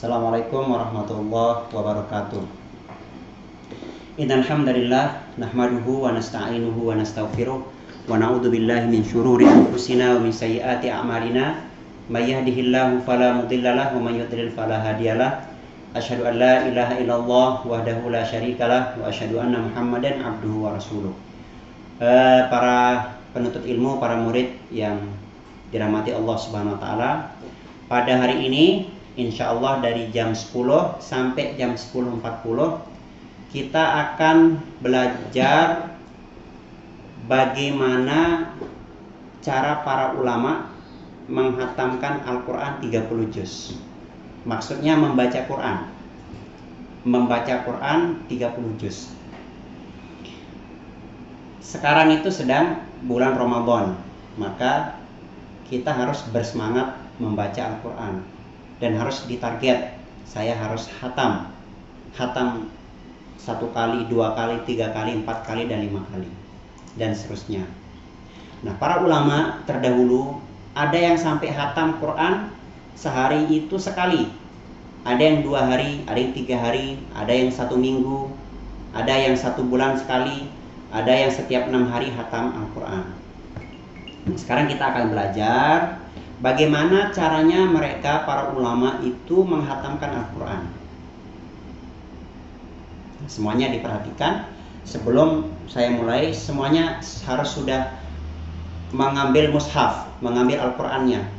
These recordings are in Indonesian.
Assalamualaikum warahmatullahi wabarakatuh. Innal hamdalillah nahmaduhu wa nasta'inuhu wa nastaghfiruh wa na'udzu billahi min syururi anfusina wa min sayyiati a'malina may yahdihillahu fala mudhillalah wa may yudhlil fala hadiyalah. Asyhadu an la ilaha illallah wahdahu la syarikalah wa asyhadu anna Muhammadan abduhu wa rasuluh. Para penuntut ilmu, para murid yang dirahmati Allah Subhanahu wa taala, pada hari ini insya Allah dari jam 10 sampai jam 10.40 kita akan belajar bagaimana cara para ulama menghatamkan Al-Quran 30 juz. Maksudnya membaca Quran 30 juz. Sekarang itu sedang bulan Ramadan, maka kita harus bersemangat membaca Al-Quran dan harus ditarget. Saya harus hatam 1 kali, 2 kali, 3 kali, 4 kali, dan 5 kali, dan seterusnya. Nah, para ulama terdahulu ada yang sampai hatam Quran sehari itu sekali, ada yang 2 hari, ada yang 3 hari, ada yang 1 minggu, ada yang 1 bulan sekali, ada yang setiap 6 hari hatam Al-Quran. Sekarang kita akan belajar bagaimana caranya mereka, para ulama itu menghatamkan Al-Quran. Semuanya diperhatikan. Sebelum saya mulai, semuanya harus sudah mengambil mushaf, mengambil Al-Qurannya.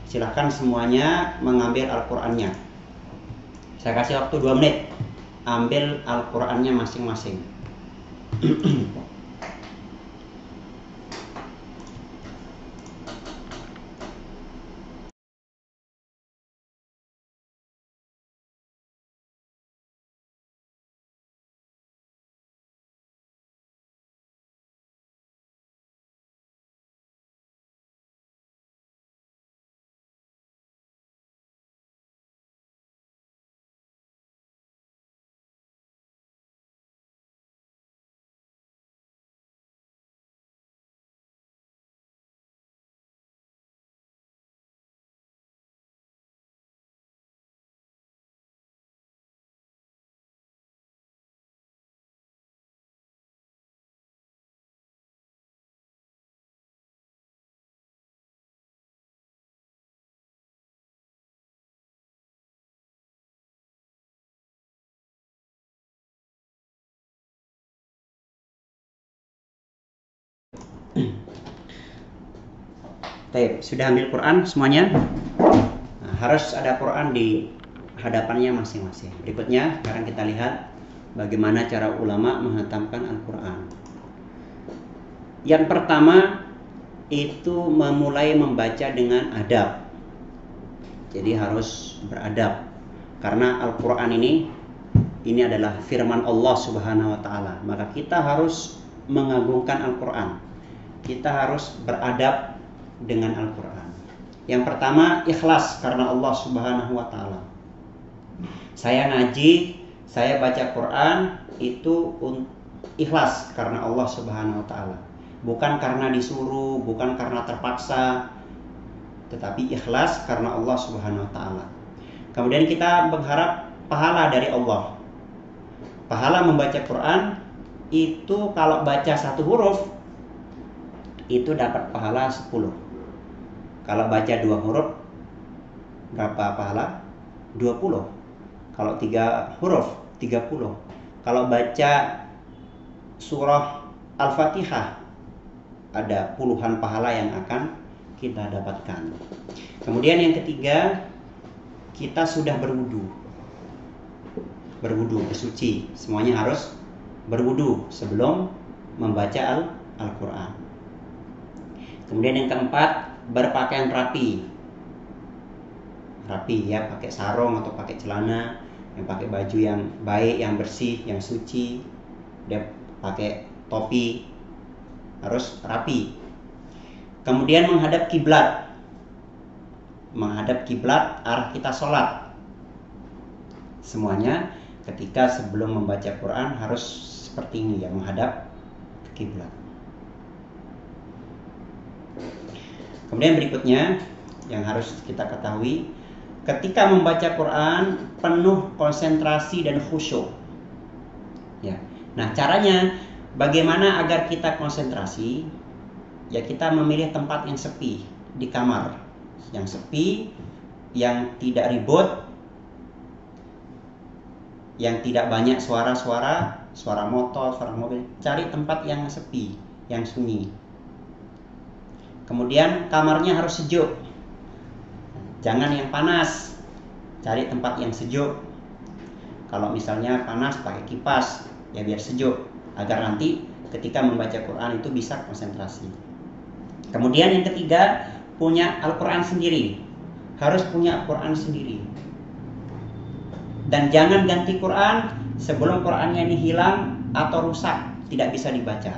Silahkan semuanya mengambil Al-Qurannya. Saya kasih waktu 2 menit. Ambil Al-Qurannya masing-masing. Baik, sudah ambil Quran semuanya? Nah, harus ada Quran di hadapannya masing-masing. Berikutnya, sekarang kita lihat bagaimana cara ulama menghatamkan Al-Quran. Yang pertama itu memulai membaca dengan adab. Jadi harus beradab, karena Al-Quran ini adalah firman Allah Subhanahu wa taala. Maka kita harus mengagungkan Al-Quran. Kita harus beradab dengan Al-Quran. Yang pertama, ikhlas karena Allah Subhanahu wa taala. Saya ngaji, saya baca Quran itu ikhlas karena Allah Subhanahu wa taala. Bukan karena disuruh, bukan karena terpaksa, tetapi ikhlas karena Allah Subhanahu wa taala. Kemudian kita berharap pahala dari Allah. Pahala membaca Quran itu kalau baca 1 huruf itu dapat pahala 10. Kalau baca 2 huruf berapa pahala? 20. Kalau 3 huruf 30. Kalau baca surah Al-Fatihah ada puluhan pahala yang akan kita dapatkan. Kemudian yang ketiga, kita sudah berwudu, bersuci. Semuanya harus berwudu sebelum membaca Al-Quran. Kemudian yang keempat, berpakaian rapi ya, pakai sarung atau pakai celana, yang pakai baju yang baik, yang bersih, yang suci, dia pakai topi, harus rapi. Kemudian menghadap kiblat arah kita sholat. Semuanya ketika sebelum membaca Quran harus seperti ini ya, menghadap kiblat. Kemudian berikutnya yang harus kita ketahui, ketika membaca Quran penuh konsentrasi dan khusyuk. Ya. Nah, caranya bagaimana agar kita konsentrasi? Ya, kita memilih tempat yang sepi di kamar, yang sepi, yang tidak ribut, yang tidak banyak suara-suara, suara motor, suara mobil. Cari tempat yang sepi, yang sunyi. Kemudian kamarnya harus sejuk. Jangan yang panas. Cari tempat yang sejuk. Kalau misalnya panas pakai kipas, ya biar sejuk, agar nanti ketika membaca Quran itu bisa konsentrasi. Kemudian yang ketiga, punya Al-Quran sendiri. Harus punya Al-Quran sendiri. Dan jangan ganti Quran sebelum Qurannya ini hilang atau rusak, tidak bisa dibaca.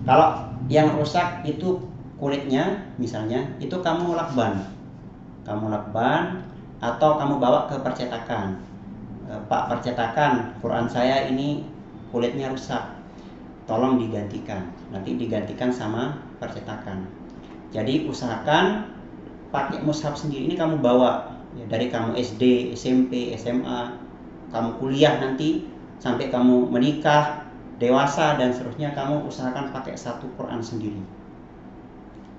Kalau yang rusak itu kulitnya misalnya, itu kamu lakban. Kamu lakban atau kamu bawa ke percetakan. Pak, percetakan Quran saya ini kulitnya rusak, tolong digantikan. Nanti digantikan sama percetakan. Jadi usahakan pakai mushaf sendiri. Ini kamu bawa ya, dari kamu SD, SMP, SMA, kamu kuliah nanti sampai kamu menikah, dewasa dan seterusnya, kamu usahakan pakai satu Quran sendiri,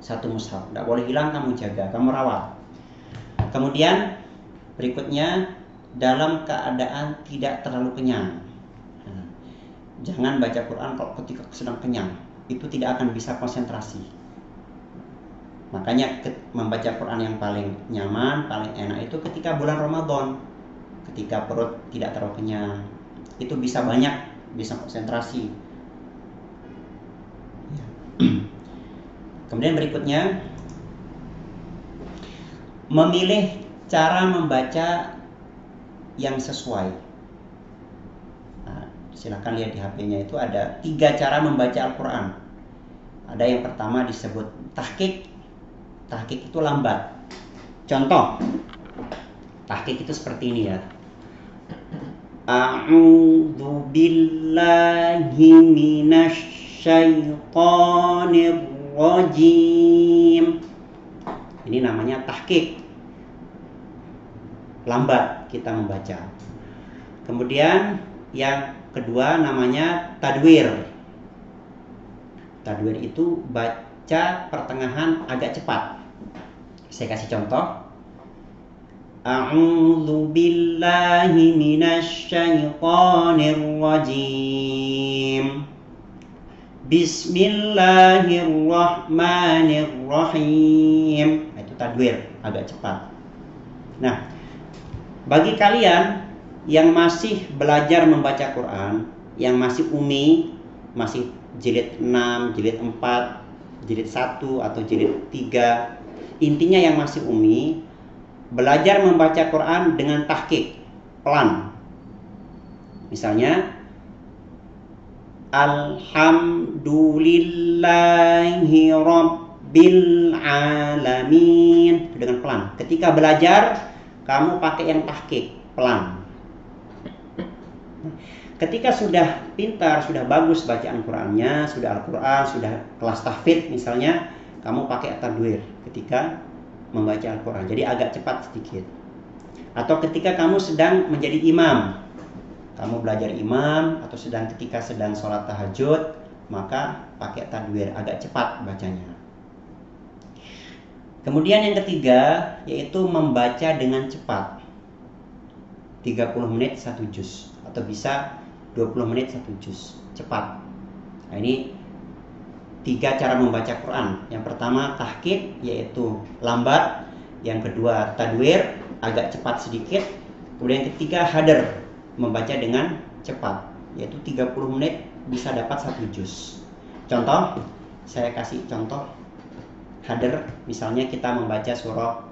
satu mushaf. Tidak boleh hilang, kamu jaga, kamu rawat. Kemudian berikutnya, dalam keadaan tidak terlalu kenyang. Jangan baca Quran kalau ketika sedang kenyang, itu tidak akan bisa konsentrasi. Makanya membaca Quran yang paling nyaman, paling enak itu ketika bulan Ramadan, ketika perut tidak terlalu kenyang, itu bisa banyak, bisa konsentrasi. Kemudian berikutnya, memilih cara membaca yang sesuai. Nah, silakan lihat di HP-nya, itu ada 3 cara membaca Al-Quran. Ada yang pertama disebut tahqiq. Tahqiq itu lambat. Contoh, tahqiq itu seperti ini ya. A'udzu billahi minasy syaithanir rajim. Ini namanya tahqiq. Lambat kita membaca. Kemudian yang kedua namanya tadwir. Tadwir itu baca pertengahan agak cepat. Saya kasih contoh. A'udzu billahi minasy syaithanir rajim. Bismillahirrahmanirrahim. Itu tadwir, agak cepat. Nah, bagi kalian yang masih belajar membaca Quran, yang masih umi, masih jilid 6, jilid 4, jilid 1 atau jilid 3, intinya yang masih umi, belajar membaca Quran dengan tahqiq, pelan. Misalnya, Alhamdulillahi Rabbil Alamin, dengan pelan. Ketika belajar, kamu pakai yang tahqiq, pelan. Ketika sudah pintar, sudah bagus bacaan Qurannya, sudah Al-Quran, sudah kelas tahfidz misalnya, kamu pakai tadwir ketika membaca Al-Quran. Jadi agak cepat sedikit. Atau ketika kamu sedang menjadi imam, kamu belajar imam, atau ketika sedang sholat tahajud, maka pakai tadwir, agak cepat bacanya. Kemudian yang ketiga, yaitu membaca dengan cepat. 30 menit 1 juz, atau bisa 20 menit 1 juz, cepat. Nah, ini 3 cara membaca Quran. Yang pertama tahqiq, yaitu lambat. Yang kedua tadwir, agak cepat sedikit. Kemudian yang ketiga hadar, membaca dengan cepat, yaitu 30 menit bisa dapat 1 juz. Contoh, saya kasih contoh hadar. Misalnya kita membaca surah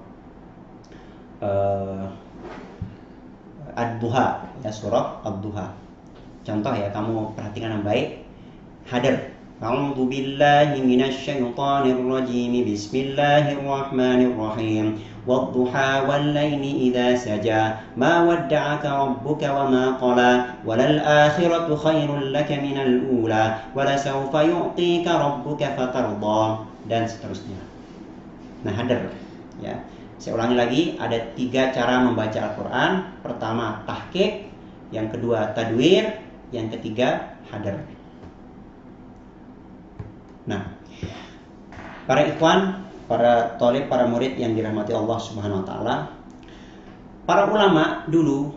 Ad-Duha, ya, surah Ad-Duha. Contoh ya, kamu perhatikan yang baik. Hadar. A'udzu billahi minasy syaithanir rajim. Bismillahirrahmanirrahim. Wad-duha wal-laili idza saja. Ma wadda'aka rabbuka wa ma qala. Walal akhiratu khairul laka minal ula. Wala sawfa yu'tika rabbuka fatarda. Dan seterusnya. Nah, hadar ya. Saya ulangi lagi, ada 3 cara membaca Al-Quran. Pertama tahqiq, yang kedua tadwir, yang ketiga hadar. Nah, para ikhwan, para thalib, para murid yang dirahmati Allah Subhanahu wa taala, para ulama dulu,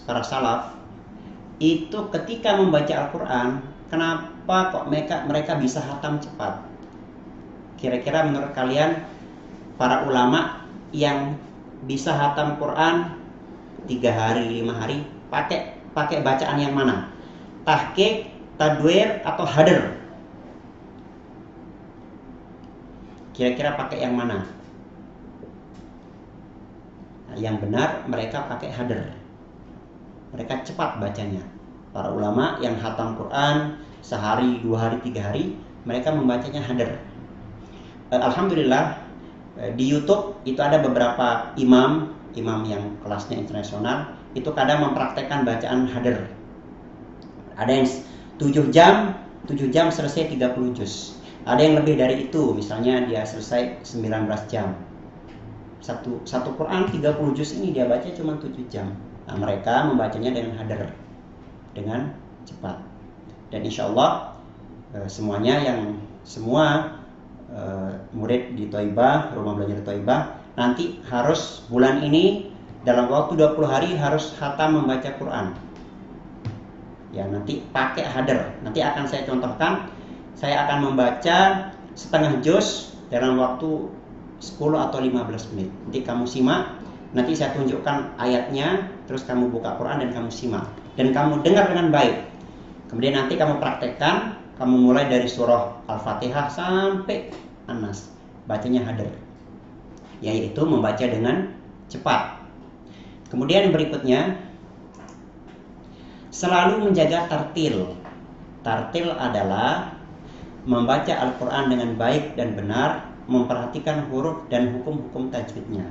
para salaf itu ketika membaca Al-Quran, kenapa kok mereka bisa hatam cepat? Kira-kira menurut kalian para ulama yang bisa hatam Quran 3 hari, 5 hari, pakai bacaan yang mana? Tahqiq, tadwir, atau hadar? Kira-kira pakai yang mana? Nah, yang benar mereka pakai hadar. Mereka cepat bacanya. Para ulama yang hatam Quran sehari, 2 hari, 3 hari, mereka membacanya hadar. Alhamdulillah di YouTube itu ada beberapa imam yang kelasnya internasional, itu kadang mempraktekkan bacaan hadar. Ada yang 7 jam selesai 30 juz. Ada yang lebih dari itu, misalnya dia selesai 19 jam. Satu Quran 30 juz ini dia baca cuma 7 jam. Nah, mereka membacanya dengan hadar, dengan cepat. Dan insya Allah semua murid di Thaibah, rumah belajar Thaibah, nanti harus bulan ini dalam waktu 20 hari harus khatam membaca Quran. Ya, nanti pakai hadar. Nanti akan saya contohkan. Saya akan membaca setengah juz dalam waktu 10 atau 15 menit. Nanti kamu simak. Nanti saya tunjukkan ayatnya, terus kamu buka Quran dan kamu simak. Dan kamu dengar dengan baik. Kemudian nanti kamu praktekkan. Kamu mulai dari surah Al-Fatihah sampai An-Nas, bacanya hadar, yaitu membaca dengan cepat. Kemudian berikutnya, selalu menjaga tartil. Tartil adalah membaca Al-Quran dengan baik dan benar, memperhatikan huruf dan hukum-hukum tajwidnya.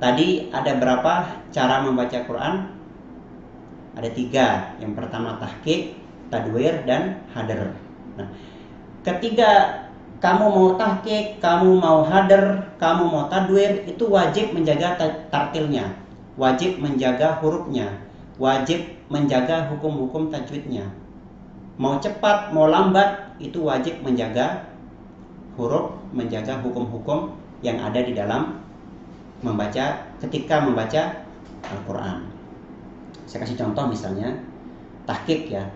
Tadi ada berapa cara membaca Quran? Ada 3. Yang pertama tahqiq, tadwir, dan hadar. Nah, ketika kamu mau tahqiq, kamu mau hadar, kamu mau tadwir, itu wajib menjaga tartilnya, wajib menjaga hurufnya, wajib menjaga hukum-hukum tajwidnya. Mau cepat, mau lambat, itu wajib menjaga huruf, menjaga hukum-hukum yang ada di dalam ketika membaca Al-Quran. Saya kasih contoh misalnya tahqiq ya.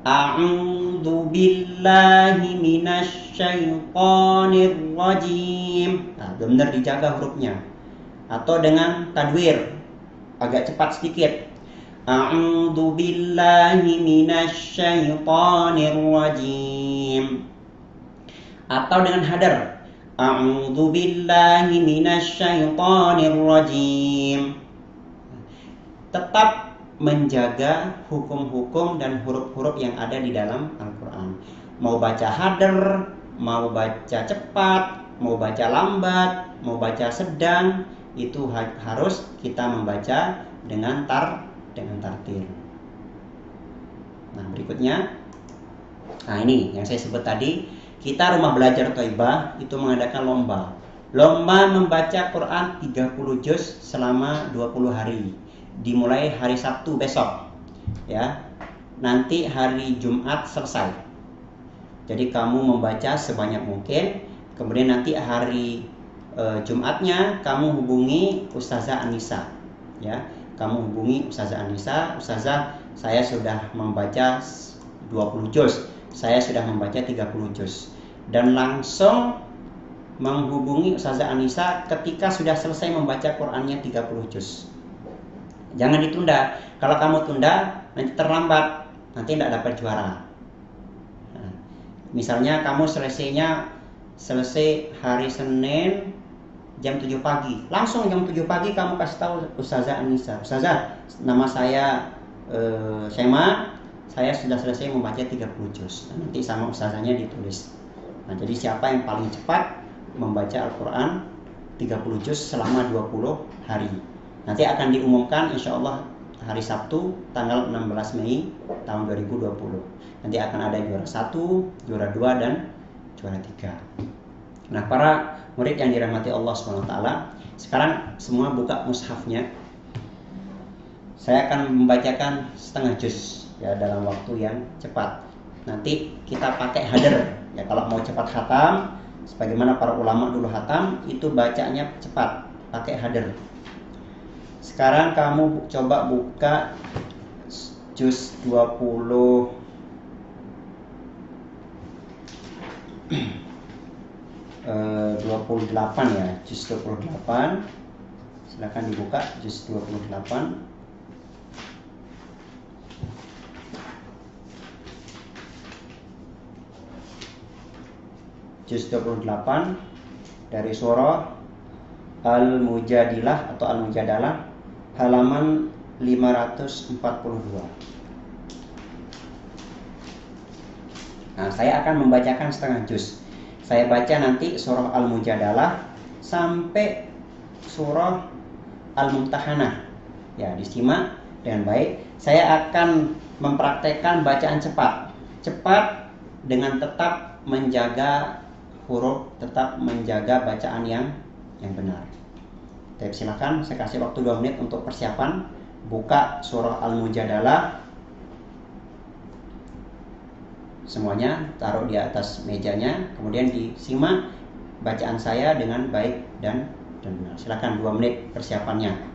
A'udzu billahi minasy syaithanir rajim. Nah, benar dijaga hurufnya. Atau dengan tadwir, agak cepat sedikit. A'udzu billahi minasy syaithanir rajim. Atau dengan hadar. A'udzu billahi minasy syaithanir rajim. Tetap menjaga hukum-hukum dan huruf-huruf yang ada di dalam Al-Quran. Mau baca hadar, mau baca cepat, mau baca lambat, mau baca sedang, itu harus kita membaca dengan tartil. Nah, berikutnya, ini yang saya sebut tadi, kita rumah belajar Thaibah itu mengadakan lomba membaca Quran 30 juz selama 20 hari. Dimulai hari Sabtu besok, ya. Nanti hari Jumat selesai. Jadi kamu membaca sebanyak mungkin. Kemudian nanti hari Jumatnya kamu hubungi Ustazah Anissa, ya. Kamu hubungi Ustazah Anissa, Ustazah, saya sudah membaca 20 juz, saya sudah membaca 30 juz. Dan langsung menghubungi Ustazah Anissa ketika sudah selesai membaca Qurannya 30 juz. Jangan ditunda. Kalau kamu tunda, nanti terlambat, nanti tidak dapat juara. Nah, misalnya kamu selesai hari Senin jam 7 pagi. Langsung jam 7 pagi kamu kasih tahu Ustazah Anissa, Ustazah, nama saya Sema, saya sudah selesai membaca 30 juz. Nah, nanti sama Ustazahnya ditulis. Nah, jadi siapa yang paling cepat membaca Al-Quran 30 juz selama 20 hari. Nanti akan diumumkan insya Allah hari Sabtu tanggal 16 Mei tahun 2020. Nanti akan ada juara 1, juara 2, dan juara 3. Nah, para murid yang dirahmati Allah SWT, sekarang semua buka mushafnya. Saya akan membacakan setengah juz ya dalam waktu yang cepat. Nanti kita pakai hadir ya, kalau mau cepat khatam sebagaimana para ulama dulu khatam itu bacanya cepat pakai hadir. Sekarang kamu coba buka juz 28 ya, juz 28. Silakan dibuka juz 28. Juz 28 dari surah Al-Mujadilah atau Al-Mujadalah halaman 542. Nah, saya akan membacakan setengah juz. Saya baca nanti surah Al-Mujadalah sampai surah Al-Mumtahanah. Ya, disimak dengan baik. Saya akan mempraktekkan bacaan cepat. Cepat dengan tetap menjaga huruf, tetap menjaga bacaan yang benar. Tapi silakan, saya kasih waktu 2 menit untuk persiapan. Buka surah Al-Mujadalah. Semuanya taruh di atas mejanya, kemudian disimak bacaan saya dengan baik dan benar. Silakan 2 menit persiapannya.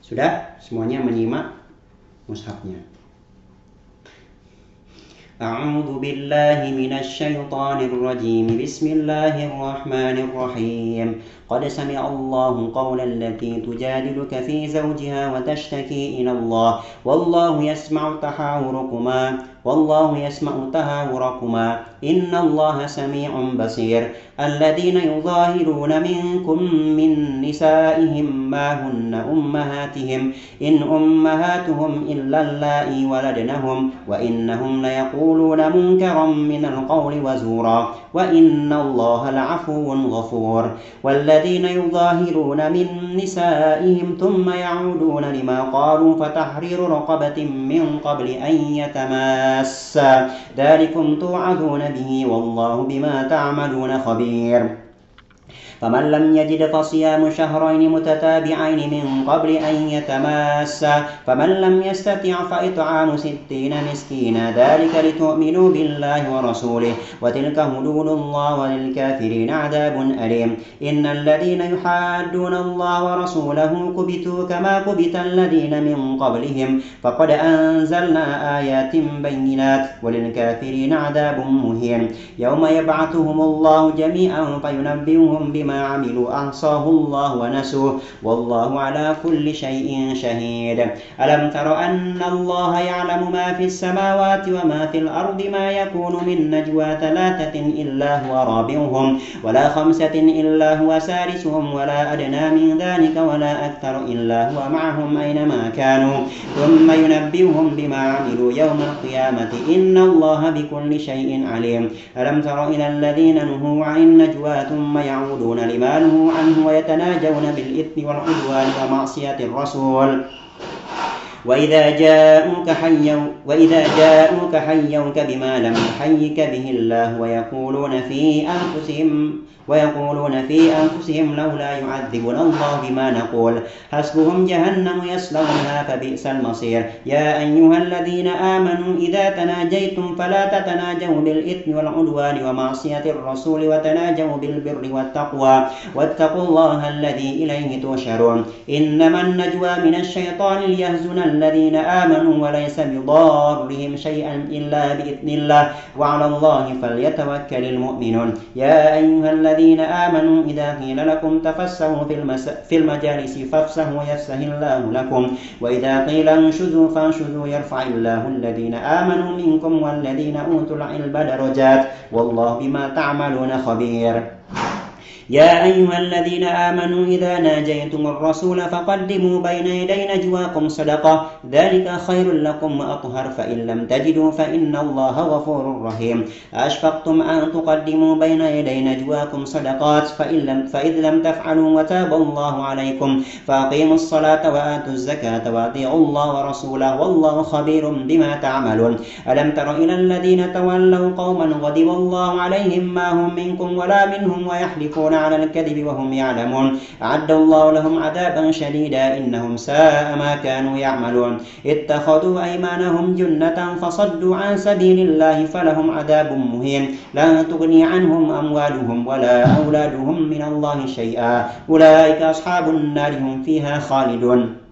Sudah semuanya menyimak mushafnya. A'udzu billahi minasy syaithanir rajim. Bismillahirrahmanirrahim. Qad sami'a Allahu qawlan allati tujadiluka fi zawjiha wa tashtaki ila Allah. Wallahu yasma'u tahawurakuma. Inna Allaha sami'un basir. Alladzina yudhahiruna minkum min nisa'ihim ma hunna ummahatihim in ummahatuhum illa allai waladnahum wa innahum layaquluna munkaran minal qawli wa zura wa inna Allaha la'afuwun ghafur. والذين يظاهرون من نسائهم ثم يعودون لما قالوا فتحرير رقبة من قبل أن يتماسا ذلكم توعظون به والله بما تعملون خبير. فمن لم يجد فصيام شهرين متتابعين من قبل أن يتماسا فمن لم يستطع فإطعام 60 مسكينا ذلك لتؤمنوا بالله ورسوله وتلك حدود الله وللكافرين عذاب أليم إن الذين يحادون الله ورسوله كبتوا كما كبت الذين من قبلهم فقد أنزلنا آيات بينات وللكافرين عذاب مهين يوم يبعثهم الله جميعا فينبئهم بما عملوا أحصاه الله ونسوه والله على كل شيء شهيد ألم تر أن الله يعلم ما في السماوات وما في الأرض ما يكون من نجوى 3 إلا هو رابعهم ولا 5 إلا هو سادسهم ولا أدنى من ذلك ولا أكثر إلا هو معهم أينما كانوا ثم ينبئهم بما عملوا يوم القيامة إن الله بكل شيء عليم ألم تر إلى الذين نهوا عن النجوى ثم يعودون لما نهوا عنه ويتناجون بالإثم والعدوان ومعصية الرسول وإذا جاءوك حيوك بما لم يحيك به الله ويقولون في أنفسهم لولا يعذبنا الله بما نقول حسبهم جهنم يصلونها فبئس المصير يا أيها الذين آمنوا إذا تناجيتم فلا تتناجوا بالإثم والعدوان ومعصية الرسول وتناجوا بالبر والتقوى واتقوا الله الذي إليه تحشرون إنما النجوى من الشيطان ليحزن الذين آمنوا وليس بضارهم شيئا إلا بإذن الله وعلى الله فليتوكل المؤمنون يا أيها الذين آمنوا إذا قيل لكم تفسحوا في المجالس فافسحوا يفسح الله لكم وإذا قيل انشزوا فانشزوا يرفع الله الذين آمنوا منكم والذين أوتوا العلم درجات والله بما تعملون خبير يا أيها الذين آمنوا إذا ناجيتم الرسول فقدموا بين يدي نجواكم صدقة ذلك خير لكم وأطهر فإن لم تجدوا فإن الله غفور رحيم أشفقتم أن تقدموا بين يدي نجواكم صدقات فإذ لم تفعلوا وتاب الله عليكم فأقيموا الصلاة وآتوا الزكاة وأطيعوا الله ورسوله والله خبير بما تعملون ألم تر إلى الذين تولوا قوما غضب الله عليهم ما هم منكم ولا منهم ويحلفون على الكذب وهم يعلمون أعد الله لهم عذابا شديدا إنهم ساء ما كانوا يعملون اتخذوا أيمانهم جنة فصدوا عن سبيل الله فلهم عذاب مهين لا تغني عنهم أموالهم ولا أولادهم من الله شيئا أولئك أصحاب النار هم فيها خالدون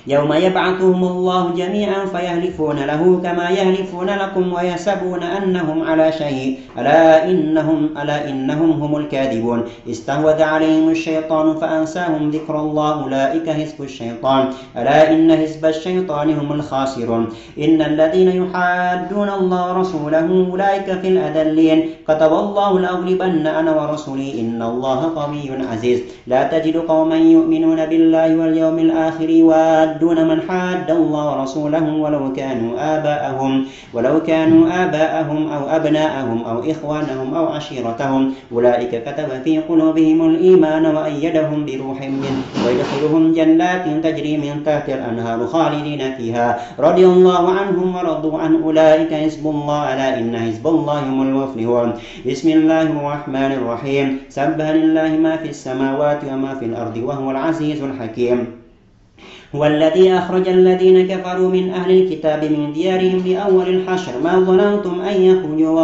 يوم يبعثهم الله جميعا فيهلفون له كما يهلفون لكم ويحسبون أنهم على شيء ألا إنهم هم الكاذبون استهوذ عليهم الشيطان فأنساهم ذكر الله أولئك حزب الشيطان ألا إن حزب الشيطان هم الخاسرون إن الذين يحادون الله ورسوله أولئك في الأذلين كتب الله لأغلبن أنا ورسلي إن الله قوي عزيز لا تجد قوما يؤمنون بالله واليوم الآخر دون من حاد الله ورسوله ولو كانوا آباءهم أو أبناءهم أو إخوانهم أو عشيرتهم أولئك كتب في قلوبهم الإيمان وأيدهم بروح منه ويدخلهم جنات تجري من تحت الأنهار خالدين فيها رضي الله عنهم ورضوا عن أولئك حزب الله ألا إن حزب الله هم المفلحون بسم الله الرحمن الرحيم سبح لله ما في السماوات وما في الأرض وهو العزيز الحكيم هو الذي أخرج الذين كفروا من أهل الكتاب من ديارهم لأول الحشر ما ظننتم أن يخرجوا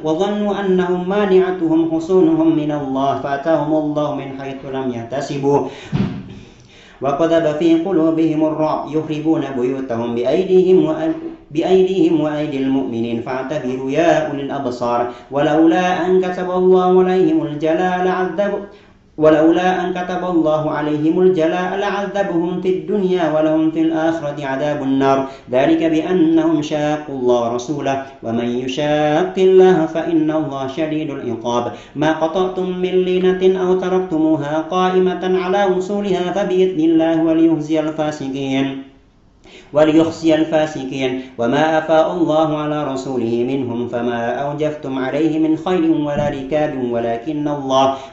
وظنوا أنهم مانعتهم حصونهم من الله فأتاهم الله من حيث لم يحتسبوا وقذف في قلوبهم الرعب يخربون بيوتهم بأيديهم وأيدي المؤمنين فاعتبروا يا أولي الأبصار ولولا أن كتب الله عليهم الجلاء لعذبهم في الدنيا ولهم في الآخرة عذاب النار ذلك بأنهم شاقوا الله ورسوله ومن يشاق الله فإن الله شديد العقاب ما قطعتم من لينة أو تركتموها قائمة على وصولها فبإذن الله وليخزي الفاسقين وليخزي الفاسقين وما أفاء الله على رسوله منهم فما أوجفتم عليه من خيل ولا ركاب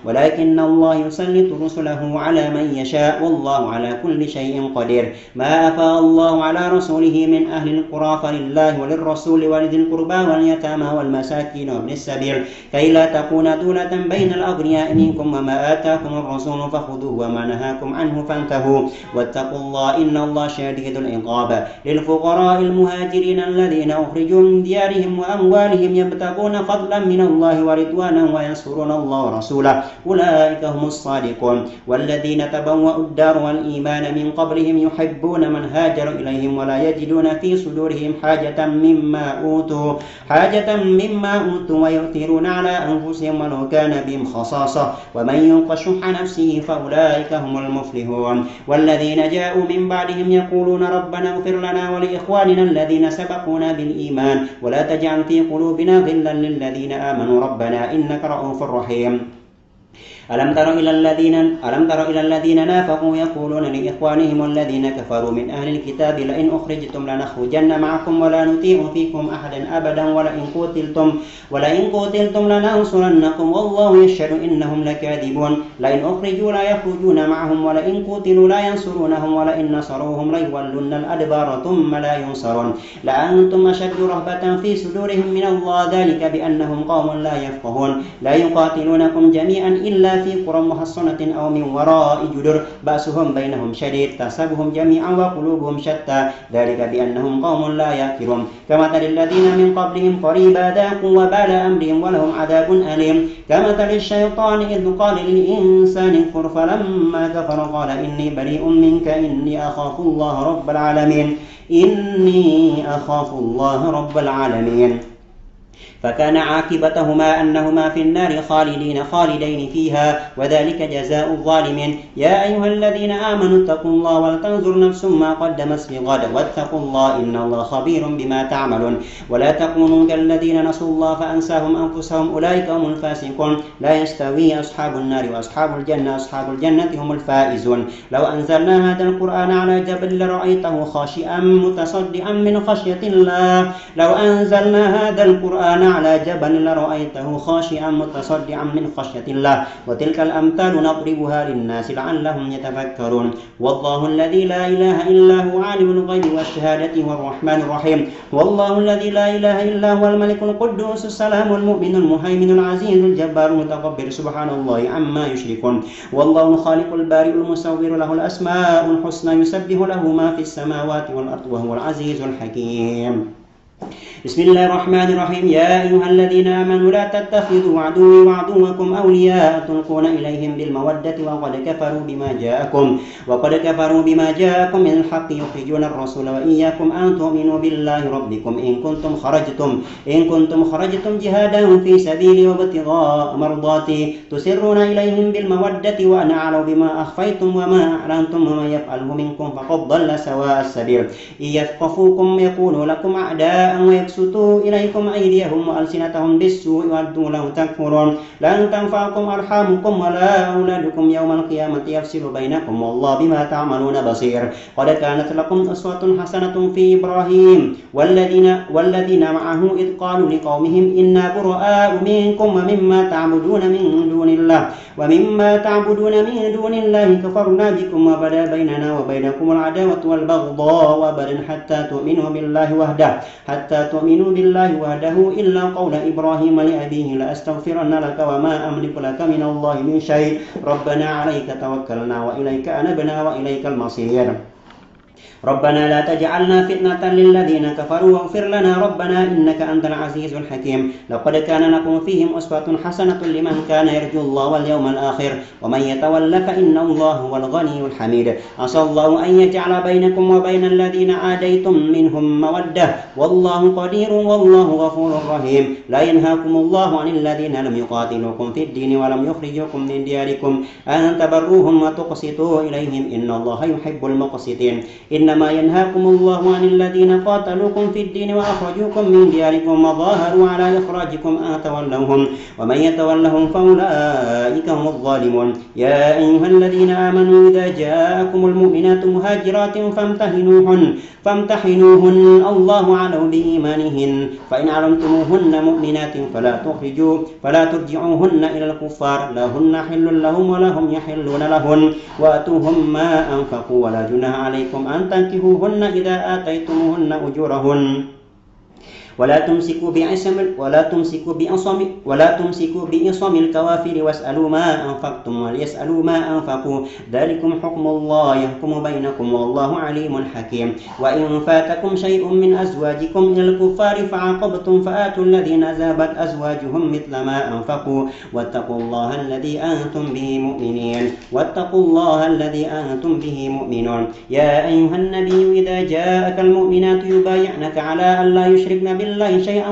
ولكن الله يسلط رسله على من يشاء والله على كل شيء قدير ما أفاء الله على رسوله من أهل القرى فلله وللرسول ولذي القربى واليتامى والمساكين وابن السبيل كي لا تكون دولة بين الأغنياء منكم وما آتاكم الرسول فخذوه وما نهاكم عنه فانتهوا واتقوا الله إن الله شديد العقاب للفقراء المهاجرين الذين أخرجوا من ديارهم وأموالهم يبتغون فضلا من الله ورضوانا وينصرون الله ورسوله أولئك هم الصادقون والذين تبوأوا الدار والإيمان من قبلهم يحبون من هاجر إليهم ولا يجدون في صدورهم حاجة مما أوتوا ويؤثرون على أنفسهم ولو كان بهم خصاصة ومن يوق شح نفسه فأولئك هم المفلحون والذين جاءوا من بعدهم يقولون ربنا اغفر لنا ولإخواننا الذين سبقونا بالإيمان ولا تجعل في قلوبنا غلا للذين آمنوا ربنا إنك رؤوف رحيم ألم تر إلى الذين نافقوا يقولون لإخوانهم الذين كفروا من أهل الكتاب لئن أخرجتم لنخرجن معكم ولا نطيع فيكم أحدا أبدا ولئن قتلتم لننصرنكم والله يشهد إنهم لكاذبون لئن أخرجوا لا يخرجون معهم ولئن قتلوا لا ينصرونهم ولئن نصروهم ليولن الأدبار ثم لا ينصرون لأنتم أشد رهبة في صدورهم من الله ذلك بأنهم قوم لا يفقهون لا يقاتلونكم جميعا إلا في قرى محصنة أو من وراء جدر بأسهم بينهم شديد تحسبهم جميعا وقلوبهم شتى ذلك بأنهم قوم لا يأكلون كمثل الذين من قبلهم قريبا ذاقوا وبال أمرهم ولهم عذاب أليم كمثل الشيطان إذ قال للإنسان اكفر فلما كفر قال إني بريء منك إني أخاف الله رب العالمين فكان عاقبتهما أنهما في النار خالدين فيها وذلك جزاء الظالمين يا أيها الذين آمنوا اتقوا الله ولتنظر نفس ما قدمت لغد واتقوا الله إن الله خبير بما تعملون ولا تكونوا كالذين نسوا الله فأنساهم أنفسهم أولئك هم الفاسقون لا يستوي أصحاب النار وأصحاب الجنة هم الفائزون لو أنزلنا هذا القرآن على جبل لرأيته خاشعا متصدعا من خشية الله على جبل لرأيته خاشعا متصدعا من خشية الله وتلك الأمثال نضربها للناس لعلهم يتفكرون والله الذي لا إله إلا هو عالم الغيب والشهادة هو الرحمن الرحيم والله الذي لا إله إلا هو الملك القدوس السلام المؤمن المهيمن العزيز الجبار المتكبر سبحان الله عما يشركون والله الخالق البارئ المصور له الأسماء الحسنى يسبح له ما في السماوات والأرض وهو العزيز الحكيم بسم الله الرحمن الرحيم يا أيها الذين آمنوا لا تتخذوا عدوي وعدوكم أولياء تلقون إليهم بالمودة وقد كفروا بما جاءكم من الحق يخرجون الرسول وإياكم أن تؤمنوا بالله ربكم إن كنتم خرجتم جهادا في سبيلي وابتغاء مرضاتي تسرون إليهم بالمودة وأنا أعلم بما أخفيتم وما أعلنتم ومن يفعله منكم فقد ضل سواء السبيل إن يثقفوكم يكونوا لكم أعداء ويبسطوا إليكم أيديهم وألسنتهم بالسوء ودوا لو تكفرون لن تنفعكم أرحامكم ولا أولادكم يوم القيامة يفصل بينكم والله بما تعملون بصير قد كانت لكم أسوة حسنة في إبراهيم والذين معه إذ قالوا لقومهم إنا براء منكم ومما تعبدون من دون الله كفرنا بكم وبدا بيننا وبينكم العداوة والبغضاء أبدا حتى تؤمنوا بالله وحده إلا قول إبراهيم لأبيه لأستغفرن لك وما أملك لك من الله من شيء ربنا عليك توكلنا وإليك أنبنا وإليك المصير ربنا لا تجعلنا فتنة للذين كفروا واغفر لنا ربنا إنك أنت العزيز الحكيم لقد كان لكم فيهم أسوة حسنة لمن كان يرجو الله واليوم الآخر ومن يتول فإن الله هو الغني الحميد عسى الله أن يجعل بينكم وبين الذين عاديتم منهم مودة والله قدير والله غفور رحيم لا ينهاكم الله عن الذين لم يقاتلوكم في الدين ولم يخرجوكم من دياركم أن تبروهم وتقسطوا إليهم إن الله يحب المقسطين إنما ينهاكم الله عن الذين قاتلوكم في الدين وأخرجوكم من دياركم وظاهروا على إخراجكم أن تولوهم ومن يتولهم فأولئك هم الظالمون يا أيها الذين آمنوا إذا جاءكم المؤمنات مهاجرات فامتحنوهن الله أعلم بإيمانهن فإن علمتموهن مؤمنات فلا ترجعوهن إلى الكفار لا هن حل لهم ولا هم يحلون لهن وآتوهم ما أنفقوا ولا جناح عليكم أن تنكحوهن إذا آتيتموهن أجورهن ولا تمسكوا بعصم الكوافر واسألوا ما أنفقتم وليسألوا ما أنفقوا ذلكم حكم الله يحكم بينكم والله عليم حكيم وإن فاتكم شيء من أزواجكم إلى الكفار فعاقبتم فآتوا الذين ذهبت أزواجهم مثل ما أنفقوا واتقوا الله الذي أنتم به مؤمنون يا أيها النبي إذا جاءك المؤمنات يبايعنك على أن لا يشركن بالله شيئا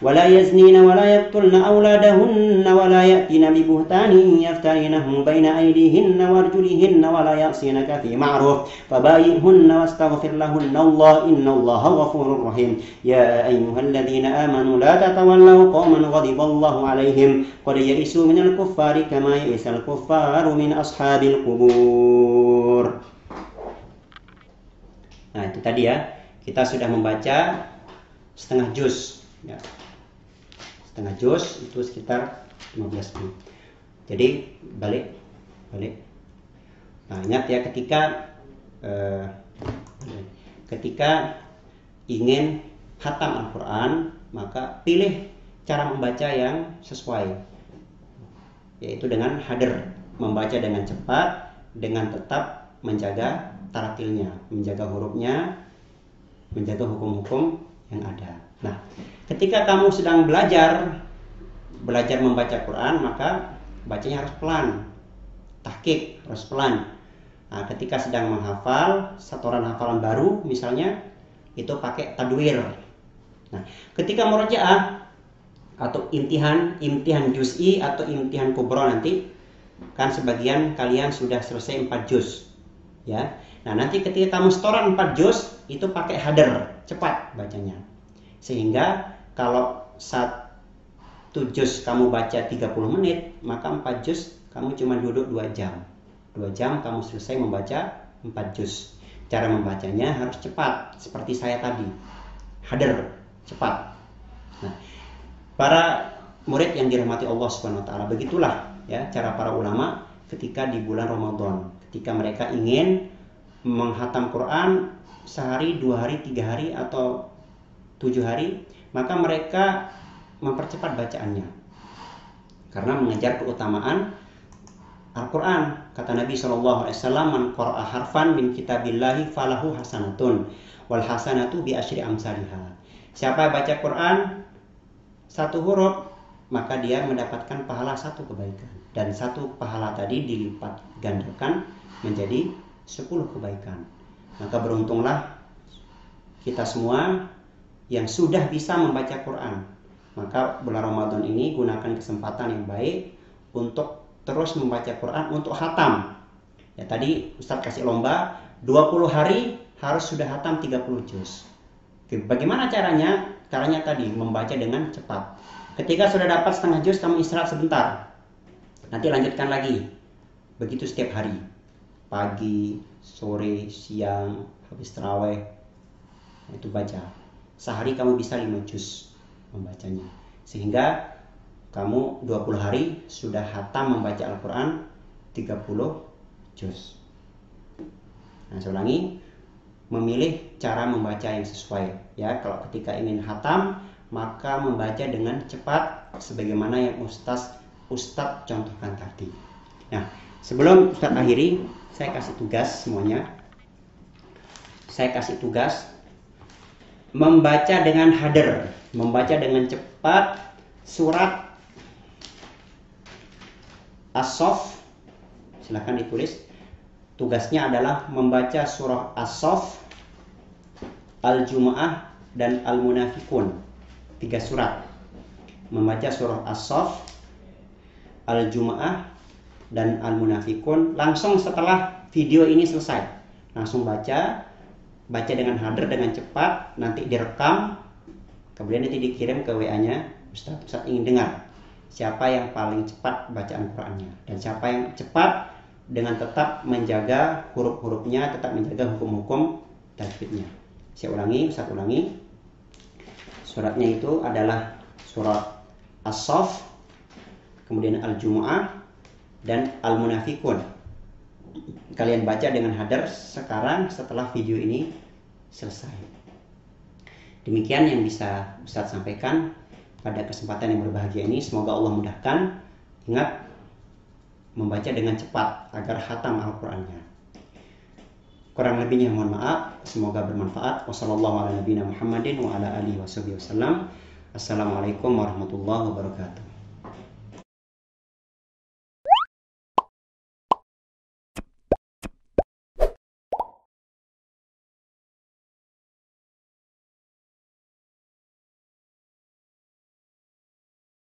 ولا يزنين ولا يقتلن أولادهن ولا يأتين ببهتان يفترينه بين أيديهن وأرجلهن ولا يعصينك في معروف فبايعهن واستغفر لهن الله إن الله غفور رحيم يا أيها الذين آمنوا لا تتولوا قوما غضب الله عليهم قد يئسوا من الكفار كما يئس الكفار من أصحاب القبور. Nah itu tadi ya, kita sudah membaca setengah juz ya. Setengah juz itu sekitar 15 menit. Jadi balik. Nah ingat ya, ketika ingin khatam Al-Quran, maka pilih cara membaca yang sesuai, yaitu dengan hadir, membaca dengan cepat, dengan tetap menjaga taratilnya, menjaga hurufnya, menjaga hukum-hukum yang ada. Nah, ketika kamu sedang belajar membaca Quran, maka bacanya harus pelan, tahqiq harus pelan. Nah, ketika sedang menghafal satoran hafalan baru misalnya, itu pakai tadwir. Nah, ketika murojaah atau imtihan juz'i atau imtihan kubro nanti, kan sebagian kalian sudah selesai 4 juz ya. Nah, nanti ketika kamu setoran 4 juz itu pakai hadir, cepat bacanya. Sehingga kalau 1 juz kamu baca 30 menit, maka 4 juz kamu cuma duduk 2 jam. 2 jam kamu selesai membaca 4 juz. Cara membacanya harus cepat, seperti saya tadi. Hadir, cepat. Nah, para murid yang dirahmati Allah Subhanahu wa taala, begitulah ya cara para ulama ketika di bulan Ramadan. Ketika mereka ingin menghatam Quran sehari, 2 hari, 3 hari atau 7 hari, maka mereka mempercepat bacaannya karena mengejar keutamaan Al-Quran. Kata Nabi SAW, man qara'a harfan min kitabillahi falahu hasanatun wal hasanatu bi asyri amsalha. Siapa baca Quran 1 huruf, maka dia mendapatkan pahala 1 kebaikan, dan 1 pahala tadi dilipat gandakan menjadi 10 kebaikan. Maka beruntunglah kita semua yang sudah bisa membaca Quran. Maka bulan Ramadan ini gunakan kesempatan yang baik untuk terus membaca Quran, untuk khatam. Ya tadi Ustadz kasih lomba 20 hari harus sudah khatam 30 juz. Bagaimana caranya? Caranya tadi membaca dengan cepat. Ketika sudah dapat setengah juz, kamu istirahat sebentar. Nanti lanjutkan lagi. Begitu setiap hari. Pagi, sore, siang, habis tarawih, itu baca. Sehari kamu bisa 5 juz membacanya. Sehingga kamu 20 hari sudah khatam membaca Al-Quran 30 juz. Nah, saya ulangi, memilih cara membaca yang sesuai. Ya, kalau ketika ingin khatam, maka membaca dengan cepat sebagaimana yang Ustadz contohkan tadi. Nah, sebelum Ustadz akhiri, saya kasih tugas semuanya. Saya kasih tugas membaca dengan hadir, membaca dengan cepat surat As-Saff. Silahkan ditulis. Tugasnya adalah membaca surah As-Saff, Al-Jumu'ah, dan Al-Munafikun. 3 surat. Membaca surah As-Saff, Al-Jumu'ah, dan Al-Munafikun langsung setelah video ini selesai. langsung baca dengan hadir dengan cepat, nanti direkam, kemudian nanti dikirim ke WA-nya, Ustaz ingin dengar siapa yang paling cepat bacaan Qur'annya, dan siapa yang cepat dengan tetap menjaga huruf-hurufnya, tetap menjaga hukum-hukum tajwidnya. Saya ulangi, Ustaz ulangi. Suratnya itu adalah surat As-Saff, kemudian Al-Jumu'ah, dan Al-Munafikun. Kalian baca dengan hadar sekarang setelah video ini selesai. Demikian yang bisa Ustaz sampaikan pada kesempatan yang berbahagia ini. Semoga Allah mudahkan. Ingat membaca dengan cepat agar khatam Al-Qur'annya. Kurang lebihnya mohon maaf. Semoga bermanfaat. Wassalamualaikum warahmatullahi wabarakatuh.